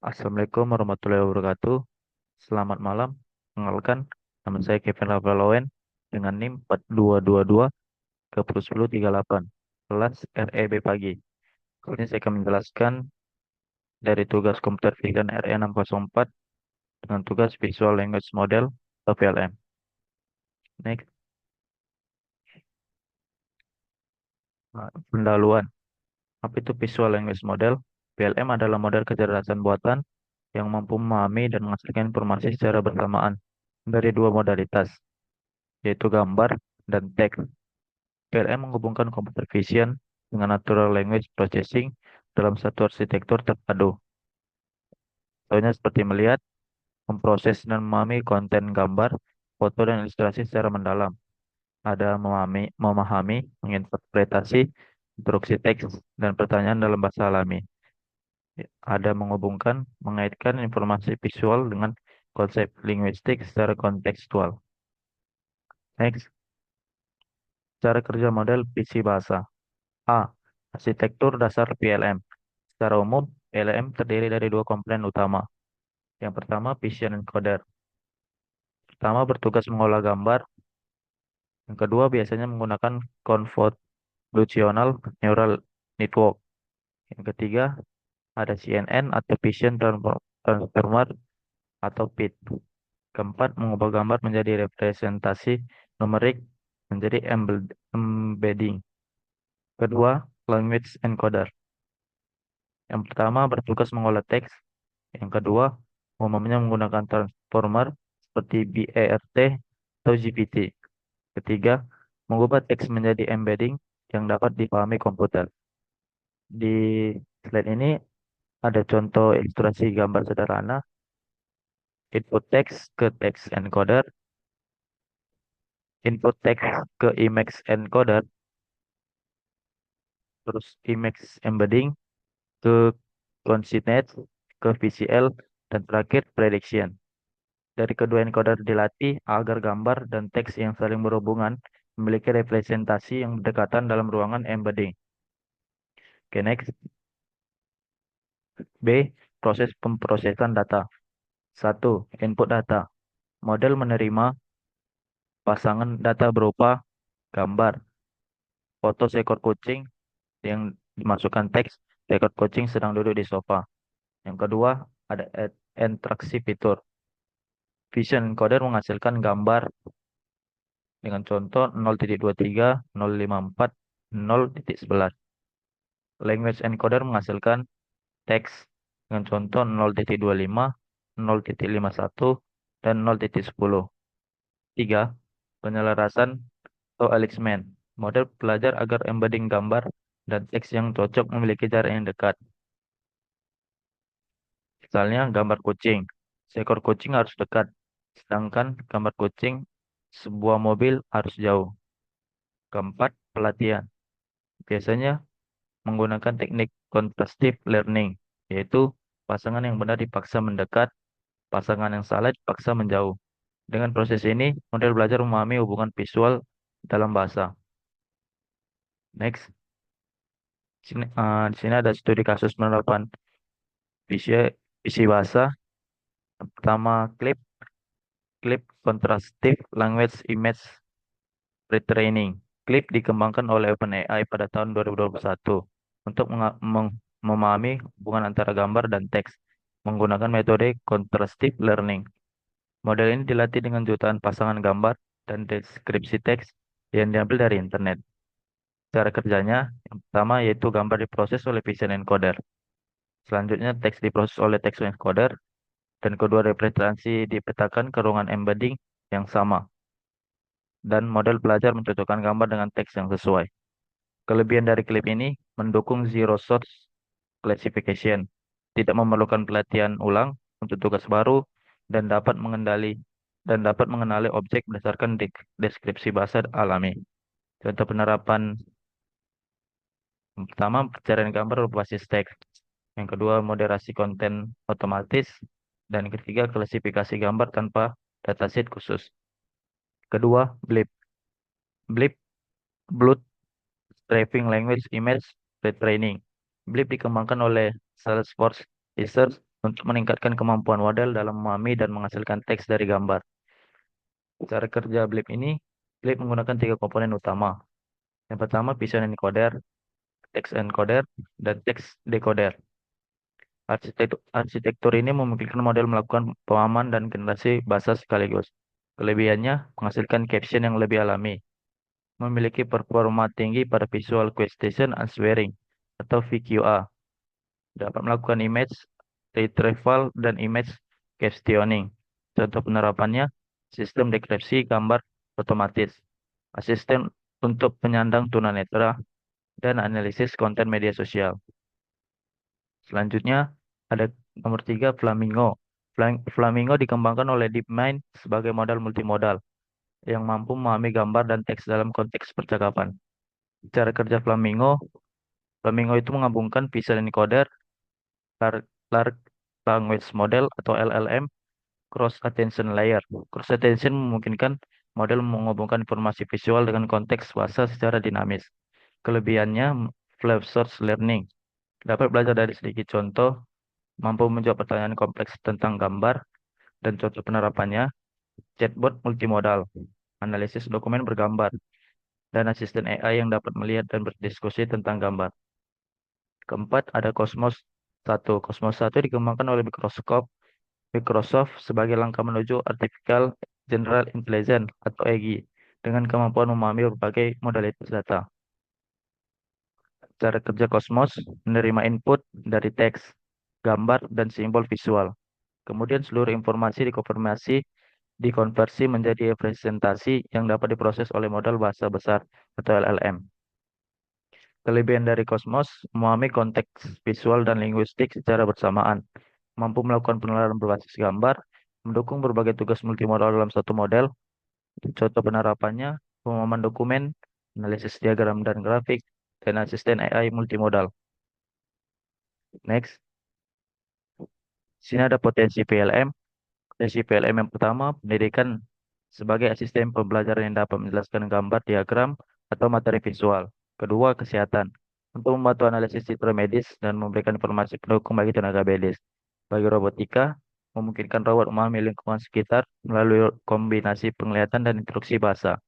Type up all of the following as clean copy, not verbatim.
Assalamualaikum warahmatullahi wabarakatuh. Selamat malam. Kenalkan, nama saya Kevin Ravalowen dengan NIM 4222 ke 1038 kelas REB pagi. Kali ini saya akan menjelaskan dari tugas Computer Vision RE604 dengan tugas Visual Language Model atau VLM. Next, pendahuluan. Apa itu Visual Language Model? VLM adalah model kecerdasan buatan yang mampu memahami dan menghasilkan informasi secara bersamaan dari dua modalitas, yaitu gambar dan teks. PLM menghubungkan computer vision dengan natural language processing dalam satu arsitektur terpadu. Contohnya seperti melihat, memproses dan memahami konten gambar, foto, dan ilustrasi secara mendalam. Ada memahami, menginterpretasi instruksi teks dan pertanyaan dalam bahasa alami. Ada menghubungkan, mengaitkan informasi visual dengan konsep linguistik secara kontekstual. Next, cara kerja model PC bahasa. A. Arsitektur dasar PLM. Secara umum, PLM terdiri dari dua komponen utama. Yang pertama, Vision Encoder. Pertama, bertugas mengolah gambar. Yang kedua, biasanya menggunakan Convolutional Neural Network. Yang ketiga, ada CNN atau Vision Transformer atau PIT. Keempat, mengubah gambar menjadi representasi numerik menjadi embedding. Kedua, Language Encoder. Yang pertama, bertugas mengolah teks. Yang kedua, umumnya menggunakan transformer seperti BERT atau GPT. Ketiga, mengubah teks menjadi embedding yang dapat dipahami komputer. Di slide ini ada contoh ilustrasi gambar sederhana, input teks ke teks encoder, input teks ke image encoder, terus image embedding ke consonant, ke VCL, dan terakhir prediction. Dari kedua encoder dilatih agar gambar dan teks yang saling berhubungan memiliki representasi yang berdekatan dalam ruangan embedding. Oke, next. B. Proses pemrosesan data. 1. Input data. Model menerima pasangan data berupa gambar, foto seekor kucing yang dimasukkan teks, seekor kucing sedang duduk di sofa. Yang kedua, ada interaksi fitur. Vision encoder menghasilkan gambar dengan contoh 0.23, 0.54, 0.11. Language encoder menghasilkan teks dengan contoh 0.25, 0.51, dan 0.10. 3. Penyelarasan atau alignment. Model belajar agar embedding gambar dan teks yang cocok memiliki jarak yang dekat. Misalnya gambar kucing. Seekor kucing harus dekat, sedangkan gambar kucing sebuah mobil harus jauh. Keempat, pelatihan. Biasanya menggunakan teknik contrastive learning, yaitu pasangan yang benar dipaksa mendekat, pasangan yang salah dipaksa menjauh. Dengan proses ini, model belajar memahami hubungan visual dalam bahasa. Next, di sini ada studi kasus penerapan visi, visi bahasa. Pertama, Clip Contrastive Language Image Retraining. Clip dikembangkan oleh OpenAI pada tahun 2021 untuk memahami hubungan antara gambar dan teks menggunakan metode contrastive learning. Model ini dilatih dengan jutaan pasangan gambar dan deskripsi teks yang diambil dari internet. Cara kerjanya, yang pertama yaitu gambar diproses oleh vision encoder. Selanjutnya teks diproses oleh text encoder dan kedua representasi dipetakan ke ruangan embedding yang sama. Dan model belajar mencocokkan gambar dengan teks yang sesuai. Kelebihan dari klip ini mendukung zero source classification, tidak memerlukan pelatihan ulang untuk tugas baru dan dapat mengenali objek berdasarkan deskripsi bahasa alami. Contoh penerapan yang pertama, pencarian gambar berbasis teks. Yang kedua, moderasi konten otomatis. Dan yang ketiga, klasifikasi gambar tanpa dataset khusus. Kedua, BLIP. BLIP, Blood Language Image Retraining. BLIP dikembangkan oleh Salesforce Research untuk meningkatkan kemampuan model dalam memahami dan menghasilkan teks dari gambar. Cara kerja Blip menggunakan tiga komponen utama. Yang pertama, Vision Encoder, Text Encoder, dan Text Decoder. Arsitektur ini memungkinkan model melakukan pemahaman dan generasi bahasa sekaligus. Kelebihannya, menghasilkan caption yang lebih alami, memiliki performa tinggi pada Visual Question Answering atau VQA, dapat melakukan image retrieval dan image questioning. Contoh penerapannya, sistem deskripsi gambar otomatis, asisten untuk penyandang tunanetra, dan analisis konten media sosial. Selanjutnya, ada nomor 3, Flamingo. Flamingo dikembangkan oleh DeepMind sebagai modal multimodal yang mampu memahami gambar dan teks dalam konteks percakapan. Cara kerja Flamingo itu menggabungkan Vision Encoder, Large Language Model atau LLM, Cross Attention Layer. Cross Attention memungkinkan model menghubungkan informasi visual dengan konteks bahasa secara dinamis. Kelebihannya, Flash Source Learning, dapat belajar dari sedikit contoh, mampu menjawab pertanyaan kompleks tentang gambar, dan contoh penerapannya, chatbot multimodal, analisis dokumen bergambar, dan asisten AI yang dapat melihat dan berdiskusi tentang gambar. Keempat, ada Cosmos 1. Cosmos 1 dikembangkan oleh Microsoft sebagai langkah menuju Artificial General Intelligence atau AGI dengan kemampuan memahami berbagai modalitas data. Cara kerja Cosmos menerima input dari teks, gambar, dan simbol visual. Kemudian seluruh informasi dikonversi menjadi representasi yang dapat diproses oleh model bahasa besar atau LLM. Kelebihan dari Cosmos, memahami konteks visual dan linguistik secara bersamaan, mampu melakukan penelaran berbasis gambar, mendukung berbagai tugas multimodal dalam satu model. Contoh penerapannya, pemahaman dokumen, analisis diagram dan grafik, dan asisten AI multimodal. Next, sini ada potensi PLM. Potensi PLM yang pertama, pendidikan sebagai asisten pembelajaran yang dapat menjelaskan gambar, diagram, atau materi visual. Kedua, kesehatan, untuk membantu analisis citra medis dan memberikan informasi pendukung bagi tenaga medis. Bagi robotika, memungkinkan robot memahami lingkungan sekitar melalui kombinasi penglihatan dan instruksi bahasa.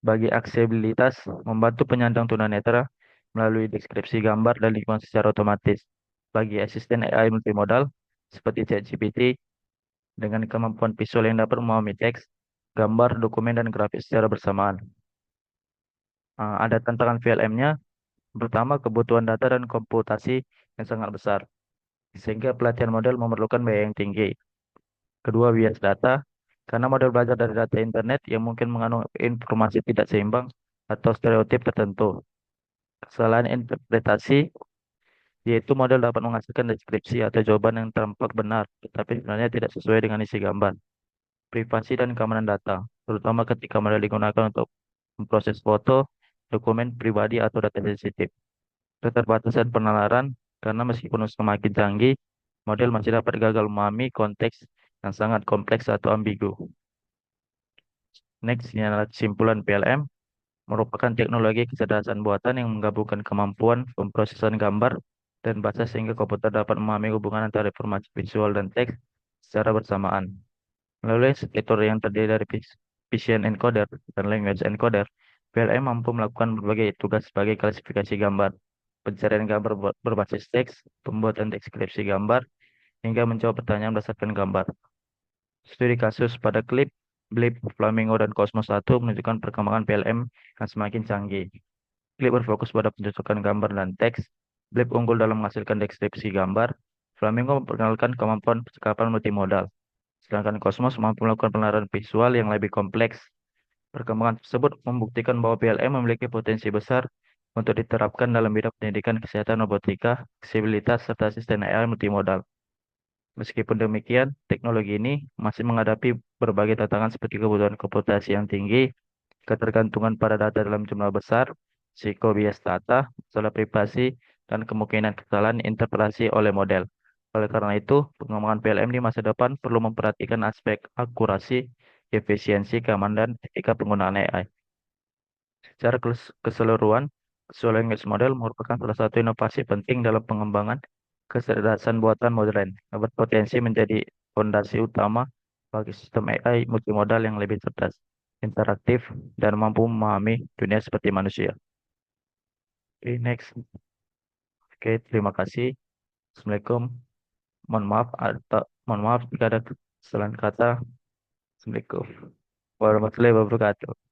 Bagi aksesibilitas, membantu penyandang tunanetra melalui deskripsi gambar dan lingkungan secara otomatis. Bagi asisten AI multimodal, seperti ChatGPT, dengan kemampuan visual yang dapat memahami teks, gambar, dokumen, dan grafis secara bersamaan. Ada tantangan VLM-nya. Pertama, kebutuhan data dan komputasi yang sangat besar, sehingga pelatihan model memerlukan biaya yang tinggi. Kedua, bias data, karena model belajar dari data internet yang mungkin mengandung informasi tidak seimbang atau stereotip tertentu. Kesalahan interpretasi, yaitu model dapat menghasilkan deskripsi atau jawaban yang tampak benar, tetapi sebenarnya tidak sesuai dengan isi gambar. Privasi dan keamanan data, terutama ketika model digunakan untuk memproses foto, dokumen pribadi, atau data sensitif. Keterbatasan penalaran, karena meskipun semakin canggih, model masih dapat gagal memahami konteks yang sangat kompleks atau ambigu. Next, ini adalah kesimpulan PLM, merupakan teknologi kecerdasan buatan yang menggabungkan kemampuan pemrosesan gambar dan bahasa sehingga komputer dapat memahami hubungan antara informasi visual dan teks secara bersamaan. Melalui arsitektur yang terdiri dari Vision Encoder dan Language Encoder, PLM mampu melakukan berbagai tugas sebagai klasifikasi gambar, pencarian gambar berbasis teks, pembuatan deskripsi gambar, hingga menjawab pertanyaan berdasarkan gambar. Studi kasus pada Blip, Flamingo, dan Cosmos 1 menunjukkan perkembangan PLM yang semakin canggih. Blip berfokus pada pencocokan gambar dan teks. Blip unggul dalam menghasilkan deskripsi gambar. Flamingo memperkenalkan kemampuan percakapan multimodal. Sedangkan Cosmos mampu melakukan penalaran visual yang lebih kompleks. Perkembangan tersebut membuktikan bahwa PLM memiliki potensi besar untuk diterapkan dalam bidang pendidikan, kesehatan, robotika, aksesibilitas, serta asisten AI multimodal. Meskipun demikian, teknologi ini masih menghadapi berbagai tantangan seperti kebutuhan komputasi yang tinggi, ketergantungan pada data dalam jumlah besar, risiko bias data, masalah privasi, dan kemungkinan kesalahan interpretasi oleh model. Oleh karena itu, pengembangan PLM di masa depan perlu memperhatikan aspek akurasi, efisiensi, keamanan, dan etika penggunaan AI. Secara keseluruhan, Visual Language Model merupakan salah satu inovasi penting dalam pengembangan Kecerdasan buatan modern berpotensi menjadi fondasi utama bagi sistem AI multimodal yang lebih cerdas, interaktif, dan mampu memahami dunia seperti manusia. Oke, next. Oke, terima kasih. Assalamualaikum. Mohon maaf jika ada kesalahan kata. Assalamualaikum warahmatullahi wabarakatuh.